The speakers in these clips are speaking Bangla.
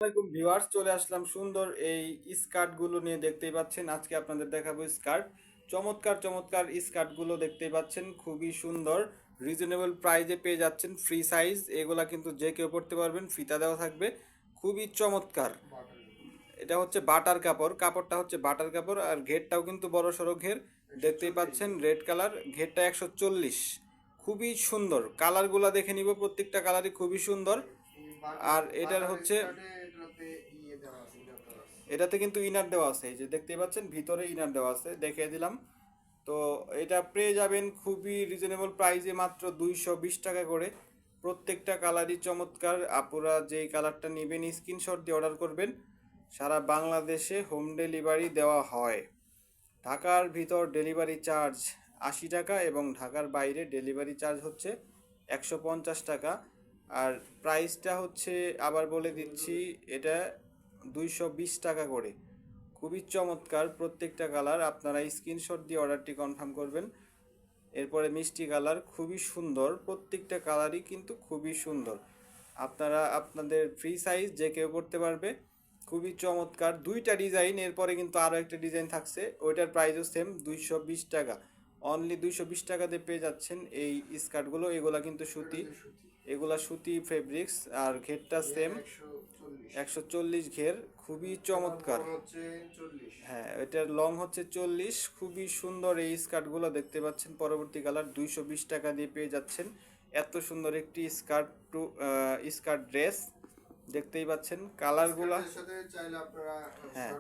আসসালামাইকুম ভিউয়ার্স, চলে আসলাম সুন্দর এই স্কার্টগুলো নিয়ে। দেখতেই পাচ্ছেন আজকে আপনাদের দেখাবো স্কার্ট। চমৎকার চমৎকার স্কার্টগুলো দেখতেই পাচ্ছেন, খুবই সুন্দর। রিজনেবল প্রাইজে পেয়ে যাচ্ছেন, ফ্রি সাইজ। এগুলা কিন্তু যে কেউ পড়তে পারবেন, ফিতা দেওয়া থাকবে, খুবই চমৎকার। এটা হচ্ছে বাটার কাপড়, কাপড়টা হচ্ছে বাটার কাপড়, আর ঘেরটাও কিন্তু বড় সড়ো ঘের। দেখতেই পাচ্ছেন রেড কালার, ঘেরটা 140। খুবই সুন্দর, কালারগুলা দেখে নিব, প্রত্যেকটা কালারই খুবই সুন্দর। আর এটার হচ্ছে এটাতে কিন্তু ইনার দেওয়া আছে, এই যে দেখতেই পাচ্ছেন ভিতরে ইনার দেওয়া আছে, দেখিয়ে দিলাম। তো এটা পেয়ে যাবেন খুবই রিজনেবল প্রাইসে, মাত্র 220 টাকা করে। প্রত্যেকটা কালারই চমৎকার। আপুরা যেই কালারটা নেবেন স্ক্রিনশট দিয়ে অর্ডার করবেন। সারা বাংলাদেশে হোম ডেলিভারি দেওয়া হয়। ঢাকার ভিতর ডেলিভারি চার্জ 80 টাকা এবং ঢাকার বাইরে ডেলিভারি চার্জ হচ্ছে 150 টাকা। আর প্রাইসটা হচ্ছে, আবার বলে দিচ্ছি, এটা 220 টাকা করে। খুবই চমৎকার প্রত্যেকটা কালার। আপনারা স্ক্রিনশট দিয়ে অর্ডারটি কনফার্ম করবেন। এরপরে মিষ্টি কালার, খুবই সুন্দর, প্রত্যেকটা কালারই কিন্তু খুবই সুন্দর। আপনারা আপনাদের ফ্রি সাইজ যে কেউ করতে পারবে, খুবই চমৎকার। দুইটা ডিজাইন, এরপরে কিন্তু আরও একটা ডিজাইন থাকছে, ওইটার প্রাইসও সেম 220 টাকা। অনলি 220 টাকা দিয়ে পেয়ে যাচ্ছেন এই স্কার্টগুলো। এগুলা কিন্তু সুতি, এগুলা সুতি ফেব্রিক্স, আর ঘেরটা সেম 140 ঘের, খুবই চমৎকার। হ্যাঁ, এটার লং হচ্ছে 40। খুবই সুন্দর এই স্কার্টগুলো দেখতে পাচ্ছেন। পরবর্তী কালার 220 টাকা দিয়ে পেয়ে যাচ্ছেন এত সুন্দর একটি স্কার্ট টু স্কার্ট ড্রেস। দেখতেই পাচ্ছেন কালারগুলা। হ্যাঁ,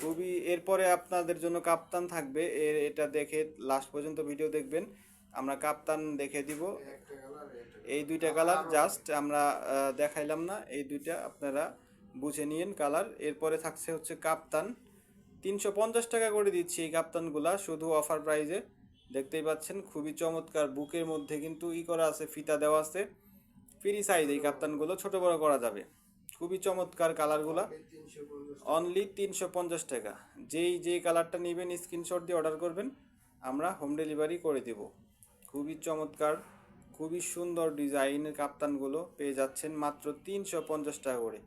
খুবই। এরপরে আপনাদের জন্য কাপ্তান থাকবে, এটা দেখে লাস্ট পর্যন্ত ভিডিও দেখবেন, আমরা কাপ্তান দেখে দিব। এই দুইটা কালার জাস্ট আমরা দেখাইলাম না, এই দুইটা আপনারা বুঝে নিন কালার। এরপরে থাকছে হচ্ছে কাপ্তান, 350 টাকা করে দিচ্ছি এই কাপ্তানগুলা, শুধু অফার প্রাইজে। দেখতেই পাচ্ছেন খুবই চমৎকার। বুকের মধ্যে কিন্তু করা আছে, ফিতা দেওয়া আছে। ফ্রি সাইজ এই কাপ্তানগুলো, ছোট বড় করা যাবে। খুবই চমৎকার কালারগুলা, অনলি 350 টাকা। যেই কালারটা নেবেন স্ক্রিনশট দিয়ে অর্ডার করবেন, আমরা হোম ডেলিভারি করে দেব। খুবই চমৎকার, খুবই সুন্দর ডিজাইনের কাপ্তানগুলো পেয়ে যাচ্ছেন মাত্র 350 টাকা করে।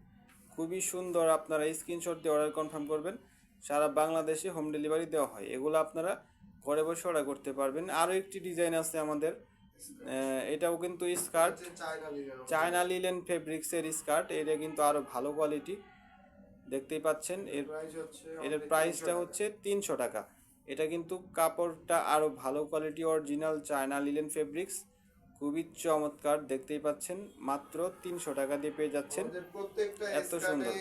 খুবই সুন্দর। আপনারা স্ক্রিনশট দিয়ে অর্ডার কনফার্ম করবেন, সারা বাংলাদেশে হোম ডেলিভারি দেওয়া হয়। এগুলো আপনারা ঘরে বসে অর্ডার করতে পারবেন। আরও একটি ডিজাইন আছে আমাদের, এটাও কিন্তু স্কার্ট, চায়না লিলেন ফেব্রিক্সের স্কার্ট। এটা কিন্তু আরও ভালো কোয়ালিটি, দেখতেই পাচ্ছেন। এর প্রাইসটা হচ্ছে 300 টাকা। এটা কিন্তু কাপড়টা আরও ভালো quality, original China linen fabrics, খুবই চমৎকার। দেখতেই পাচ্ছেন মাত্র 300 টাকা দিয়ে পেয়ে যাচ্ছেন, এত সুন্দর।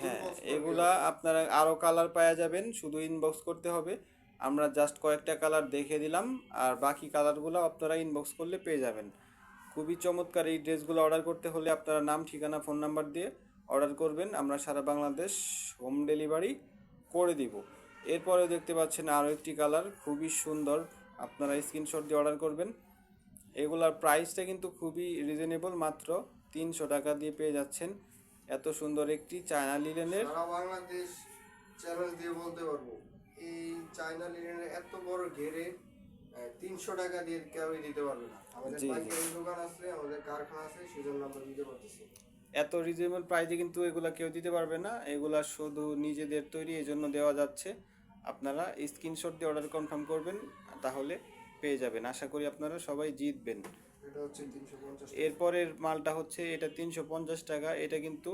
হ্যাঁ, এগুলা আপনারা আরও কালার পাওয়া যাবেন, শুধু ইনবক্স করতে হবে। আমরা জাস্ট কয়েকটা কালার দেখে দিলাম, আর বাকি কালারগুলো আপনারা ইনবক্স করলে পেয়ে যাবেন। খুবই চমৎকার। এই ড্রেসগুলো অর্ডার করতে হলে আপনারা নাম, ঠিকানা, ফোন নাম্বার দিয়ে অর্ডার করবেন, আমরা সারা বাংলাদেশ হোম ডেলিভারি করে দিব। এরপরে দেখতে পাচ্ছেন আরও একটি কালার, খুবই সুন্দর। আপনারা স্ক্রিনশট দিয়ে অর্ডার করবেন। এগুলার প্রাইসটা কিন্তু খুবই রিজনেবল, মাত্র 300 টাকা দিয়ে পেয়ে যাচ্ছেন এত সুন্দর একটি চায়না লিলেনের। সারা বাংলাদেশ চ্যালেঞ্জ দিয়ে বলতে পারবো, এই চায়না লিনেনের এত বড় ঘেরে 300 টাকা দিয়ে কেউই দিতে পারবে না। আমাদের পাইকারি দোকান আছে, আমাদের কারখানা আছে, সেজন্য আমরা দিতে পারতেছি। এত রিজনেবল প্রাইসে কিন্তু এগুলা কেউ দিতে পারবে না, এগুলা শুধু নিজেদের তৈরি, এই জন্য দেওয়া যাচ্ছে। আপনারা স্ক্রিনশট দিয়ে অর্ডার কনফার্ম করবেন, তাহলে পেয়ে যাবেন। আশা করি আপনারা সবাই জিতবেন। এটা হচ্ছে 350। এরপরের মালটা হচ্ছে এটা 350 টাকা। এটা কিন্তু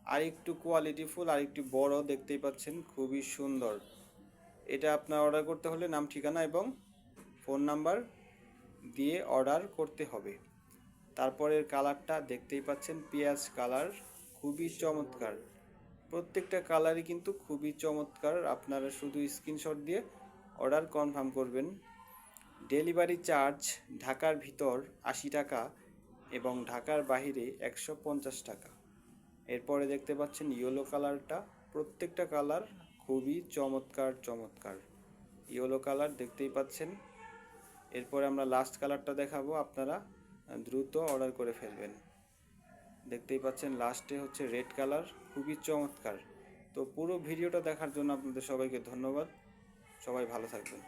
আরেকটু কোয়ালিটিফুল, আরেকটু বড়, দেখতেই পাচ্ছেন খুবই সুন্দর। এটা আপনার অর্ডার করতে হলে নাম, ঠিকানা এবং ফোন নাম্বার দিয়ে অর্ডার করতে হবে। তারপরের কালারটা দেখতেই পাচ্ছেন পেঁয়াজ কালার, খুবই চমৎকার। প্রত্যেকটা কালারই কিন্তু খুবই চমৎকার। আপনারা শুধু স্ক্রিনশট দিয়ে অর্ডার কনফার্ম করবেন। ডেলিভারি চার্জ ঢাকার ভিতর 80 টাকা এবং ঢাকার বাইরে 150 টাকা। এরপরে দেখতে পাচ্ছেন ইয়েলো কালারটা, প্রত্যেকটা কালার খুবই চমৎকার চমৎকার। ইয়েলো কালার দেখতেই পাচ্ছেন। এরপরে আমরা লাস্ট কালারটা দেখাবো, আপনারা দ্রুত অর্ডার করে ফেলবেন। দেখতেই পাচ্ছেন লাস্টে হচ্ছে রেড কালার, খুবই চমৎকার। তো পুরো ভিডিওটা দেখার জন্য আপনাদের সবাইকে ধন্যবাদ। সবাই ভালো থাকবেন।